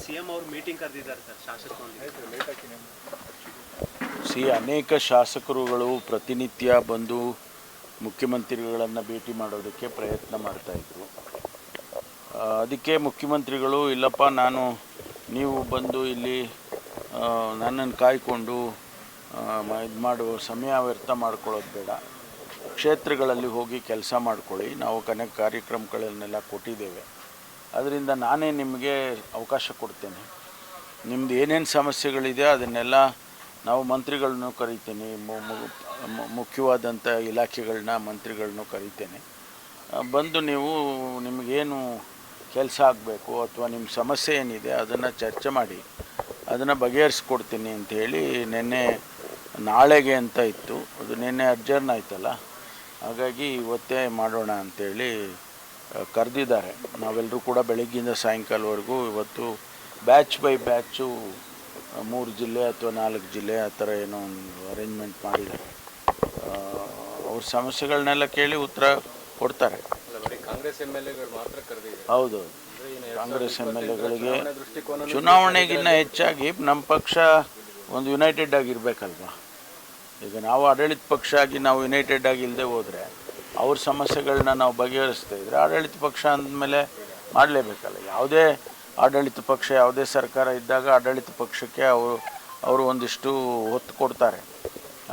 CM ಅವರು meeting ಕರೆದಿದ್ದಾರೆ sir ಶಾಸಕರು. ಅನೇಕ ಶಾಸಕರುಗಳು ಪ್ರತಿನಿತ್ಯ ಬಂದು ಮುಖ್ಯಮಂತ್ರಿಗಳನ್ನು ಭೇಟಿ ಮಾಡೋದಕ್ಕೆ ಪ್ರಯತ್ನ ಮಾಡ್ತಾಯಿದ್ರು. ಅದಕ್ಕೆ ಮುಖ್ಯಮಂತ್ರಿಗಳು ಇಲ್ಲಪ್ಪ ನೀವು ಬಂದು ಇಲ್ಲಿ ನನ್ನನ್ನು ಕಾಯ್ಕೊಂಡು ಇದು ಮಾಡುವ ಸಮಯ ವ್ಯರ್ಥ ಮಾಡ್ಕೊಳ್ಳೋದು ಬೇಡ, ಕ್ಷೇತ್ರಗಳಲ್ಲಿ ಹೋಗಿ ಕೆಲಸ ಮಾಡ್ಕೊಳ್ಳಿ, ನಾವು ಅನೇಕ ಕಾರ್ಯಕ್ರಮಗಳನ್ನೆಲ್ಲ ಕೊಟ್ಟಿದ್ದೇವೆ, ಅದರಿಂದ ನಾನೇ ನಿಮಗೆ ಅವಕಾಶ ಕೊಡ್ತೇನೆ, ನಿಮ್ಮದು ಏನೇನು ಸಮಸ್ಯೆಗಳಿದೆ ಅದನ್ನೆಲ್ಲ ನಾವು ಮಂತ್ರಿಗಳನ್ನೂ ಕರಿತೇನೆ, ಮುಖ್ಯವಾದಂಥ ಇಲಾಖೆಗಳನ್ನ ಮಂತ್ರಿಗಳನ್ನೂ ಕರಿತೇನೆ, ಬಂದು ನೀವು ನಿಮಗೇನು ಕೆಲಸ ಆಗಬೇಕು ಅಥವಾ ನಿಮ್ಮ ಸಮಸ್ಯೆ ಏನಿದೆ ಅದನ್ನು ಚರ್ಚೆ ಮಾಡಿ ಅದನ್ನು ಬಗೆಹರಿಸ್ಕೊಡ್ತೀನಿ ಅಂಥೇಳಿ ನಾಳೆಗೆ ಅಂತ ಇತ್ತು, ಅದು ನಿನ್ನೆ ಅಡ್ಜರ್ನ್ ಆಯ್ತಲ್ಲ, ಹಾಗಾಗಿ ಇವತ್ತೇ ಮಾಡೋಣ ಅಂಥೇಳಿ ಕರೆದಿದ್ದಾರೆ. ನಾವೆಲ್ಲರೂ ಕೂಡ ಬೆಳಗ್ಗಿಂದ ಸಾಯಂಕಾಲವರೆಗೂ ಇವತ್ತು ಬ್ಯಾಚ್ ಬೈ ಬ್ಯಾಚು 3 ಜಿಲ್ಲೆ ಅಥವಾ 4 ಜಿಲ್ಲೆ ಆ ಥರ ಏನೋ ಒಂದು ಅರೇಂಜ್ಮೆಂಟ್ ಮಾಡಿದ್ದಾರೆ. ಅವ್ರ ಸಮಸ್ಯೆಗಳನ್ನೆಲ್ಲ ಕೇಳಿ ಉತ್ತರ ಕೊಡ್ತಾರೆ. ಕಾಂಗ್ರೆಸ್ MLAಗಳು ಮಾತ್ರ ಕರೆದಿದ್ದಾರೆ. ಹೌದು, ಕಾಂಗ್ರೆಸ್ MLAಗಳಿಗೆ ಚುನಾವಣೆಗಿನ್ನ ಹೆಚ್ಚಾಗಿ ನಮ್ಮ ಪಕ್ಷ ಒಂದು ಯುನೈಟೆಡ್ ಆಗಿರಬೇಕಲ್ವಾ. ಈಗ ನಾವು ಆಡಳಿತ ಪಕ್ಷ ಆಗಿ ನಾವು ಯುನೈಟೆಡ್ ಆಗಿ ಇಲ್ಲದೆ ಹೋದರೆ ಅವ್ರ ಸಮಸ್ಯೆಗಳನ್ನ ನಾವು ಬಗೆಹರಿಸ್ತಾ ಇದ್ದರೆ ಆಡಳಿತ ಪಕ್ಷ ಅಂದಮೇಲೆ ಮಾಡಲೇಬೇಕಲ್ಲ. ಯಾವುದೇ ಆಡಳಿತ ಪಕ್ಷ ಯಾವುದೇ ಸರ್ಕಾರ ಇದ್ದಾಗ ಆಡಳಿತ ಪಕ್ಷಕ್ಕೆ ಅವರು ಒಂದಿಷ್ಟು ಒತ್ತು ಕೊಡ್ತಾರೆ.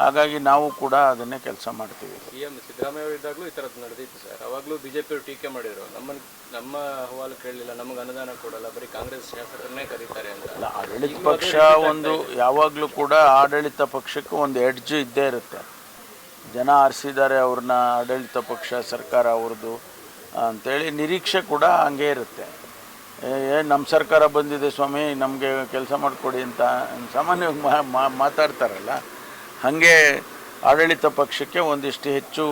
ಹಾಗಾಗಿ ನಾವು ಕೂಡ ಅದನ್ನೇ ಕೆಲಸ ಮಾಡ್ತೀವಿ. CM ಸಿದ್ದರಾಮಯ್ಯ ಇದ್ದಾಗಲೂ ಈ ಥರದ್ದು ನಡೆದಿತ್ತು ಸರ್. ಅವಾಗಲೂ BJP ಟೀಕೆ ಮಾಡಿದರು, ನಮ್ಮ ಅಹವಾಲು ಕೇಳಲಿಲ್ಲ, ನಮಗೆ ಅನುದಾನ ಕೊಡಲ್ಲ, ಬರೀ ಕಾಂಗ್ರೆಸ್ ಶಾಸಕರನ್ನೇ ಕರೀತಾರೆ ಅಂತ. ಆಡಳಿತ ಪಕ್ಷ ಒಂದು ಯಾವಾಗಲೂ ಕೂಡ ಆಡಳಿತ ಪಕ್ಷಕ್ಕೆ ಒಂದು ಎಡ್ಜ್ ಇದ್ದೇ ಇರುತ್ತೆ. ಜನ ಆರಿಸಿದ್ದಾರೆ ಅವ್ರನ್ನ, ಆಡಳಿತ ಪಕ್ಷ ಸರ್ಕಾರ ಅವ್ರದ್ದು ಅಂಥೇಳಿ ನಿರೀಕ್ಷೆ ಕೂಡ ಹಂಗೆ ಇರುತ್ತೆ. ನಮ್ಮ ಸರ್ಕಾರ ಬಂದಿದೆ ಸ್ವಾಮಿ, ನಮಗೆ ಕೆಲಸ ಮಾಡಿಕೊಡಿ ಅಂತ ಸಾಮಾನ್ಯವಾಗಿ ಮಾತಾಡ್ತಾರಲ್ಲ, ಹಾಗೆ ಆಡಳಿತ ಪಕ್ಷಕ್ಕೆ ಒಂದಿಷ್ಟು ಹೆಚ್ಚು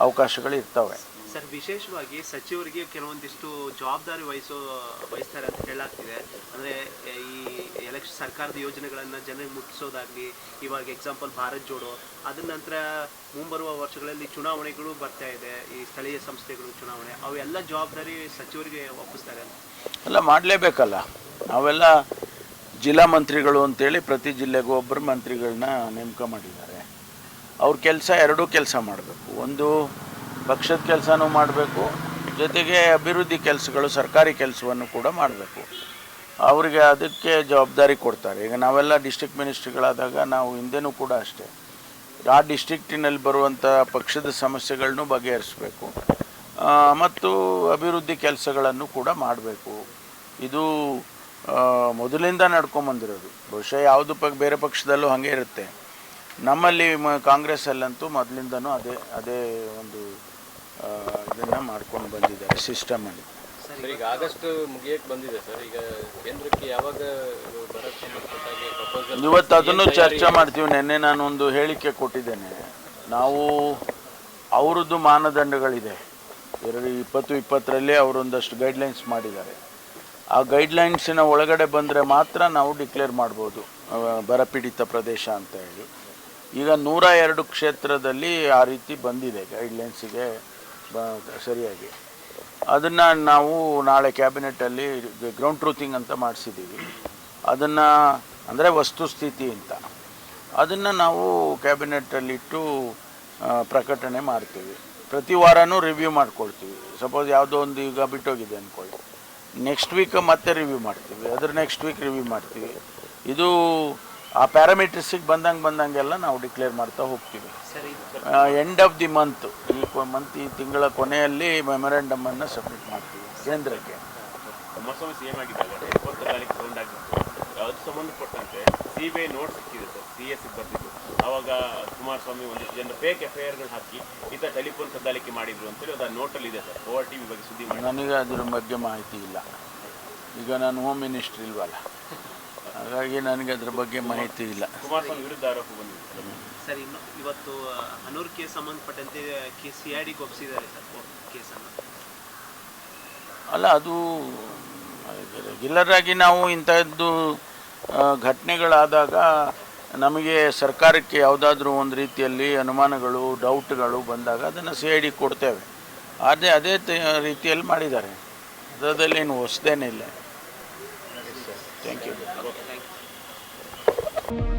ಅವಕಾಶಗಳು ಇರ್ತವೆ. ಸರ್, ವಿಶೇಷವಾಗಿ ಸಚಿವರಿಗೆ ಕೆಲವೊಂದಿಷ್ಟು ಜವಾಬ್ದಾರಿ ವಹಿಸ್ತಾರೆ ಅಂತ ಹೇಳಾಗ್ತಿದೆ. ಅಂದರೆ ಈ ಎಲೆಕ್ಷನ್ ಸರ್ಕಾರದ ಯೋಜನೆಗಳನ್ನು ಜನರಿಗೆ ಮುಟ್ಟಿಸೋದಾಗಲಿ, ಇವಾಗ ಎಕ್ಸಾಂಪಲ್ ಭಾರತ್ ಜೋಡೋ, ಅದ ನಂತರ ಮುಂಬರುವ ವರ್ಷಗಳಲ್ಲಿ ಚುನಾವಣೆಗಳು ಬರ್ತಾ ಇದೆ, ಈ ಸ್ಥಳೀಯ ಸಂಸ್ಥೆಗಳು ಚುನಾವಣೆ, ಅವೆಲ್ಲ ಜವಾಬ್ದಾರಿ ಸಚಿವರಿಗೆ ಒಪ್ಪಿಸ್ತಾರೆ ಅಂತ. ಎಲ್ಲ ಮಾಡಲೇಬೇಕಲ್ಲ. ನಾವೆಲ್ಲ ಜಿಲ್ಲಾ ಮಂತ್ರಿಗಳು ಅಂತೇಳಿ ಪ್ರತಿ ಜಿಲ್ಲೆಗೂ ಒಬ್ಬರು ಮಂತ್ರಿಗಳನ್ನ ನೇಮಕ ಮಾಡಿದ್ದಾರೆ. ಅವ್ರ ಎರಡೂ ಕೆಲಸ ಮಾಡಬೇಕು. ಒಂದು ಪಕ್ಷದ ಕೆಲಸನೂ ಮಾಡಬೇಕು, ಜೊತೆಗೆ ಅಭಿವೃದ್ಧಿ ಕೆಲಸಗಳು ಸರ್ಕಾರಿ ಕೆಲಸವನ್ನು ಕೂಡ ಮಾಡಬೇಕು. ಅವರಿಗೆ ಅದಕ್ಕೆ ಜವಾಬ್ದಾರಿ ಕೊಡ್ತಾರೆ. ಈಗ ನಾವೆಲ್ಲ ಡಿಸ್ಟ್ರಿಕ್ಟ್ ಮಿನಿಸ್ಟ್ರಿಗಳಾದಾಗ ನಾವು ಹಿಂದೆನೂ ಕೂಡ ಅಷ್ಟೇ, ಆ ಡಿಸ್ಟ್ರಿಕ್ಟಿನಲ್ಲಿ ಬರುವಂಥ ಪಕ್ಷದ ಸಮಸ್ಯೆಗಳನ್ನು ಬಗೆಹರಿಸಬೇಕು ಮತ್ತು ಅಭಿವೃದ್ಧಿ ಕೆಲಸಗಳನ್ನು ಕೂಡ ಮಾಡಬೇಕು. ಇದು ಮೊದಲಿಂದ ನಡ್ಕೊಂಬಂದಿರೋದು. ಬಹುಶಃ ಯಾವುದು ಬೇರೆ ಪಕ್ಷದಲ್ಲೂ ಹಾಗೆ ಇರುತ್ತೆ. ನಮ್ಮಲ್ಲಿ ಕಾಂಗ್ರೆಸ್ಸಲ್ಲಂತೂ ಮೊದಲಿಂದನೂ ಅದೇ ಒಂದು ಇದನ್ನು ಮಾಡ್ಕೊಂಡು ಬಂದಿದ್ದಾರೆ ಸಿಸ್ಟಮಲ್ಲಿ. ಈಗ ಆಗಸ್ಟ್ ಮುಗಿಯಕ್ಕೆ ಬಂದಿದೆ ಸರ್. ಈಗ ಕೇಂದ್ರಕ್ಕೆ ಯಾವಾಗ ಇವತ್ತು ಅದನ್ನು ಚರ್ಚೆ ಮಾಡ್ತೀವಿ. ನಿನ್ನೆ ನಾನು ಒಂದು ಹೇಳಿಕೆ ಕೊಟ್ಟಿದ್ದೇನೆ. ನಾವು ಅವ್ರದ್ದು ಮಾನದಂಡಗಳಿದೆ. 2020 ಅವರೊಂದಷ್ಟು ಗೈಡ್ಲೈನ್ಸ್ ಮಾಡಿದ್ದಾರೆ. ಆ ಗೈಡ್ಲೈನ್ಸಿನ ಒಳಗಡೆ ಬಂದರೆ ಮಾತ್ರ ನಾವು ಡಿಕ್ಲೇರ್ ಮಾಡ್ಬೋದು ಬರಪೀಡಿತ ಪ್ರದೇಶ ಅಂತ ಹೇಳಿ. ಈಗ 102 ಕ್ಷೇತ್ರದಲ್ಲಿ ಆ ರೀತಿ ಬಂದಿದೆ ಗೈಡ್ಲೈನ್ಸಿಗೆ ಸರಿಯಾಗಿ. ಅದನ್ನು ನಾವು ನಾಳೆ ಕ್ಯಾಬಿನೆಟಲ್ಲಿ ಗ್ರೌಂಡ್ ಟ್ರೂತಿಂಗ್ ಅಂತ ಮಾಡಿಸಿದ್ದೀವಿ. ಅದನ್ನು ಅಂದರೆ ವಸ್ತುಸ್ಥಿತಿ ಅಂತ, ಅದನ್ನು ನಾವು ಕ್ಯಾಬಿನೆಟಲ್ಲಿಟ್ಟು ಪ್ರಕಟಣೆ ಮಾಡ್ತೀವಿ. ಪ್ರತಿ ವಾರನೂ ರಿವ್ಯೂ ಮಾಡ್ಕೊಳ್ತೀವಿ. ಸಪೋಸ್ ಯಾವುದೋ ಒಂದು ಈಗ ಬಿಟ್ಟೋಗಿದೆ ಅಂದ್ಕೊಳ್ಳಿ, ನೆಕ್ಸ್ಟ್ ವೀಕ್ ಮತ್ತೆ ರಿವ್ಯೂ ಮಾಡ್ತೀವಿ, ಅದ್ರ ನೆಕ್ಸ್ಟ್ ವೀಕ್ ರಿವ್ಯೂ ಮಾಡ್ತೀವಿ. ಇದು ಆ ಪ್ಯಾರಾಮೀಟರ್ಸಿಗೆ ಬಂದಂಗೆಲ್ಲ ನಾವು ಡಿಕ್ಲೇರ್ ಮಾಡ್ತಾ ಹೋಗ್ತೀವಿ. ಎಂಡ್ ಆಫ್ ದಿ ಮಂತ್, ಈ ತಿಂಗಳ ಕೊನೆಯಲ್ಲಿ ಮೆಮೊರೆಂಡಮನ್ನು ಸಬ್ಮಿಟ್ ಮಾಡ್ತೀವಿ ಕೇಂದ್ರಕ್ಕೆ. ಕುಮಾರಸ್ವಾಮಿ CM ಆಗಿದ್ದಾಗ 20 ತಾರೀಕು ಸೌಂಡ್ ಆಗಿತ್ತು. ಅದು ಸಂಬಂಧಪಟ್ಟಂತೆ CBI ನೋಟ್ ಸಿಕ್ಕಿದೆ ಸರ್, CS ಬರ್ತಿತ್ತು. ಆವಾಗ ಕುಮಾರಸ್ವಾಮಿ ಒಂದಿಷ್ಟು ಜನ ಫೇಕ್ FIRಗಳು ಹಾಕಿ ಈ ಥರ ಟೆಲಿಫೋನ್ ಕದ್ದಾಲಿಕೆ ಮಾಡಿದ್ರು ಅಂತೇಳಿ ಅದು ನೋಟಲ್ಲಿ ಇದೆ ಸರ್. OR TV ಬಗ್ಗೆ ಸುದ್ದಿ ಮಾಡಿ. ನನಗೆ ಅದ್ರ ಬಗ್ಗೆ ಮಾಹಿತಿ ಇಲ್ಲ. ಈಗ ನಾನು ಹೋಮ್ ಮಿನಿಸ್ಟ್ರಿ ಇಲ್ವಲ್ಲ, ಹಾಗಾಗಿ ನನಗೆ ಅದ್ರ ಬಗ್ಗೆ ಮಾಹಿತಿ ಇಲ್ಲ. ಕುಮಾರಸ್ವಾಮಿ ವಿರುದ್ಧ ಆರೋಪ ಬಂದಿದೆ ಸರ್. ಇನ್ನು ಇವತ್ತು ಹನೂರು ಕೇಸ್ ಸಂಬಂಧಪಟ್ಟಂತೆ CIDಗೆ ಒಪ್ಪಿಸಿದ್ದಾರೆ ಸರ್ ಕೇಸನ್ನು. ಅಲ್ಲ, ಅದು ರೆಗ್ಯುಲರ್ ಆಗಿ ನಾವು ಇಂಥದ್ದು ಘಟನೆಗಳಾದಾಗ ನಮಗೆ ಸರ್ಕಾರಕ್ಕೆ ಯಾವುದಾದ್ರೂ ಒಂದು ರೀತಿಯಲ್ಲಿ ಅನುಮಾನಗಳು, ಡೌಟ್ಗಳು ಬಂದಾಗ ಅದನ್ನು CID ಕೊಡ್ತೇವೆ. ಅದೇ ರೀತಿಯಲ್ಲಿ ಮಾಡಿದ್ದಾರೆ. ಅದರಲ್ಲೇನು ಹೊಸದೇನಿಲ್ಲ. Thank you. Thank you.